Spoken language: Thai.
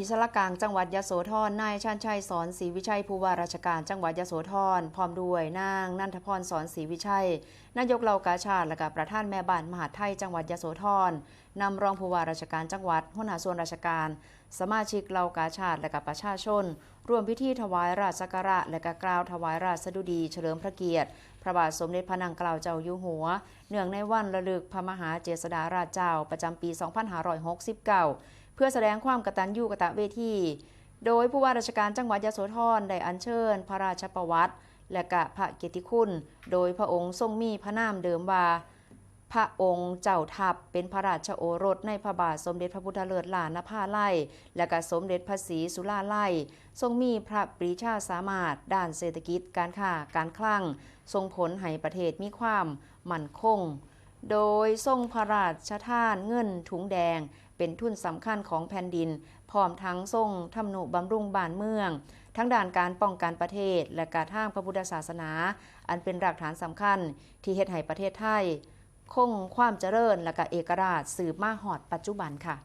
ที่สารกลางจังหวัดยโสธรนายชาญชัยสอนศรีวิชัยผู้ว่าราชการจังหวัดยโสธรพร้อมด้วยนางนันทพรสอนศรีวิชัยนายกเหล่ากาชาดและกับประธานแม่บ้านมหาดไทยจังหวัดยโสธรนำรองผู้ว่าราชการจังหวัดหัวหน้าส่วนราชการสมาชิกเหล่ากาชาดและกับประชาชนร่วมพิธีถวายราชสักการะและก็กล่าวถวายราชสดุดีเฉลิมพระเกียรติพระบาทสมเด็จพระนางเกล้าเจ้าอยู่หัวเนื่องในวันระลึกพระมหาเจษฎาราชเจ้าประจำปี 2569 เพื่อแสดงความกตัญญูกตเวทีโดยผู้ว่าราชการจังหวัดยโสธรได้อัญเชิญพระราชประวัติและกะพระเกียรติคุณโดยพระองค์ทรงมีพระนามเดิมว่าพระองค์เจ้าทัพเป็นพระราชโอรสในพระบาทสมเด็จพระพุทธเลิศล้านนภาลัยและก็สมเด็จพระศรีสุราลัยทรงมีพระปรีชาสามารถด้านเศรษฐกิจการค้าการคลังทรงผลให้ประเทศมีความมั่นคงโดยทรงพระราชทานเงินถุงแดงเป็นทุนสำคัญของแผ่นดินพร้อมทั้งทรงทำนุบำรุงบ้านเมืองทั้งด้านการป้องกันประเทศและการทางพระพุทธศาสนาอันเป็นรากฐานสำคัญที่เฮ็ดให้ประเทศไทยคงความเจริญและก็เอกราชสืบมาฮอดปัจจุบันค่ะ